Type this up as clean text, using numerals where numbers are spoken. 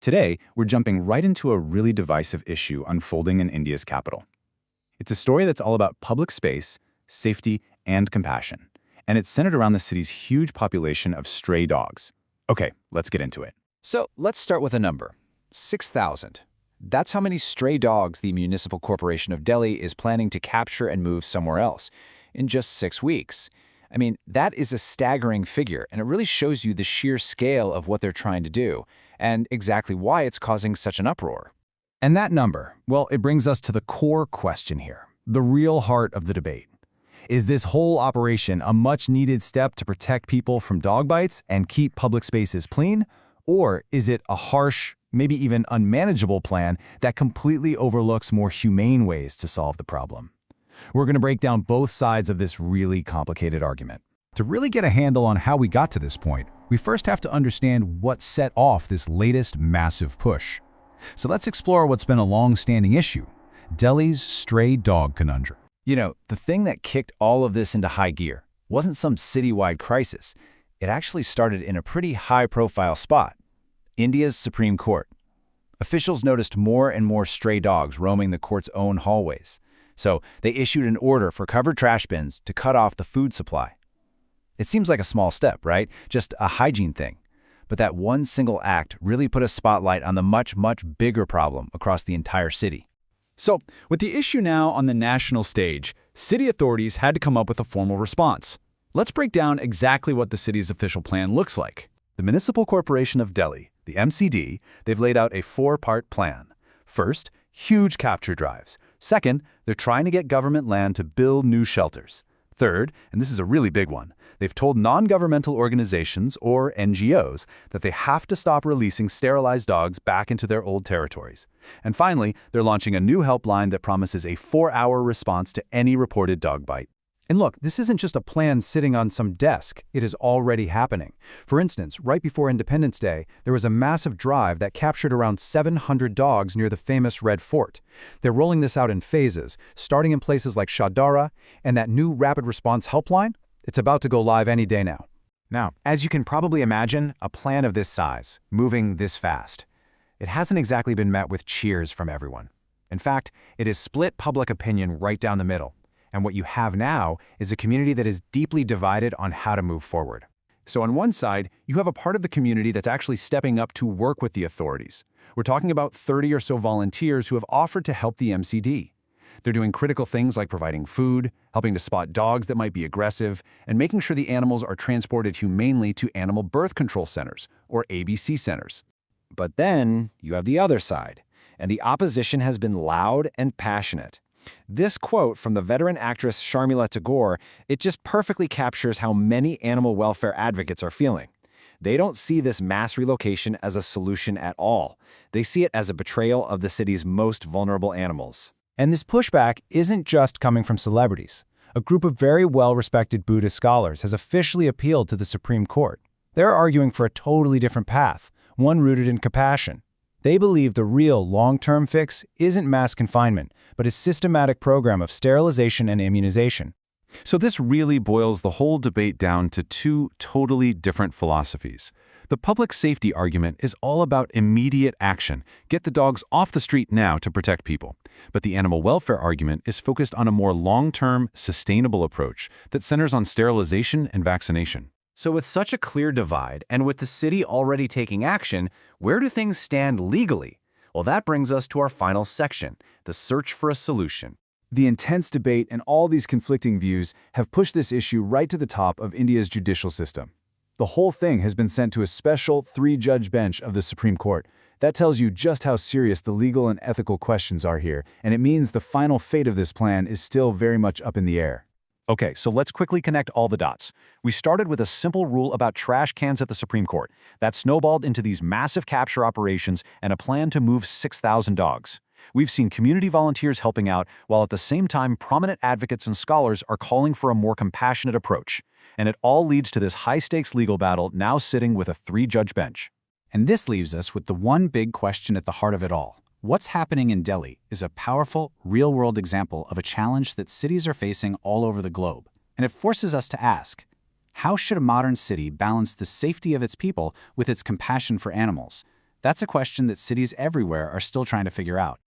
Today, we're jumping right into a really divisive issue unfolding in India's capital. It's a story that's all about public space, safety, and compassion, and it's centered around the city's huge population of stray dogs. Okay, let's get into it. So let's start with a number, 6,000. That's how many stray dogs the Municipal Corporation of Delhi is planning to capture and move somewhere else in just 6 weeks. I mean, that is a staggering figure, and it really shows you the sheer scale of what they're trying to do, and exactly why it's causing such an uproar. And that number, well, it brings us to the core question here, the real heart of the debate. Is this whole operation a much-needed step to protect people from dog bites and keep public spaces clean? Or is it a harsh, maybe even unmanageable plan that completely overlooks more humane ways to solve the problem? We're going to break down both sides of this really complicated argument. To really get a handle on how we got to this point, we first have to understand what set off this latest massive push. So let's explore what's been a long-standing issue, Delhi's stray dog conundrum. You know, the thing that kicked all of this into high gear wasn't some citywide crisis. It actually started in a pretty high-profile spot, India's Supreme Court. Officials noticed more and more stray dogs roaming the court's own hallways. So they issued an order for covered trash bins to cut off the food supply. It seems like a small step, right? Just a hygiene thing. But that one single act really put a spotlight on the much, much bigger problem across the entire city. So, with the issue now on the national stage, city authorities had to come up with a formal response. Let's break down exactly what the city's official plan looks like. The Municipal Corporation of Delhi, the MCD, they've laid out a 4-part plan. First, huge capture drives. Second, they're trying to get government land to build new shelters. Third, and this is a really big one, they've told non-governmental organizations, or NGOs, that they have to stop releasing sterilized dogs back into their old territories. And finally, they're launching a new helpline that promises a 4-hour response to any reported dog bite. And look, this isn't just a plan sitting on some desk. It is already happening. For instance, right before Independence Day, there was a massive drive that captured around 700 dogs near the famous Red Fort. They're rolling this out in phases, starting in places like Shahdara, and that new rapid response helpline, it's about to go live any day now. Now, as you can probably imagine, a plan of this size, moving this fast, it hasn't exactly been met with cheers from everyone. In fact, it has split public opinion right down the middle. And what you have now is a community that is deeply divided on how to move forward. So on one side, you have a part of the community that's actually stepping up to work with the authorities. We're talking about 30 or so volunteers who have offered to help the MCD. They're doing critical things like providing food, helping to spot dogs that might be aggressive, and making sure the animals are transported humanely to animal birth control centers, or ABC centers. But then you have the other side, and the opposition has been loud and passionate. This quote from the veteran actress Sharmila Tagore, it just perfectly captures how many animal welfare advocates are feeling. They don't see this mass relocation as a solution at all. They see it as a betrayal of the city's most vulnerable animals. And this pushback isn't just coming from celebrities. A group of very well-respected Buddhist scholars has officially appealed to the Supreme Court. They're arguing for a totally different path, one rooted in compassion. They believe the real long-term fix isn't mass confinement, but a systematic program of sterilization and immunization. So this really boils the whole debate down to 2 totally different philosophies. The public safety argument is all about immediate action. Get the dogs off the street now to protect people. But the animal welfare argument is focused on a more long-term, sustainable approach that centers on sterilization and vaccination. So with such a clear divide, and with the city already taking action, where do things stand legally? Well, that brings us to our final section, the search for a solution. The intense debate and all these conflicting views have pushed this issue right to the top of India's judicial system. The whole thing has been sent to a special 3-judge bench of the Supreme Court. That tells you just how serious the legal and ethical questions are here, and it means the final fate of this plan is still very much up in the air. Okay, so let's quickly connect all the dots. We started with a simple rule about trash cans at the Supreme Court. That snowballed into these massive capture operations and a plan to move 6,000 dogs. We've seen community volunteers helping out, while at the same time prominent advocates and scholars are calling for a more compassionate approach. And it all leads to this high-stakes legal battle now sitting with a 3-judge bench. And this leaves us with the one big question at the heart of it all. What's happening in Delhi is a powerful, real-world example of a challenge that cities are facing all over the globe. And it forces us to ask, how should a modern city balance the safety of its people with its compassion for animals? That's a question that cities everywhere are still trying to figure out.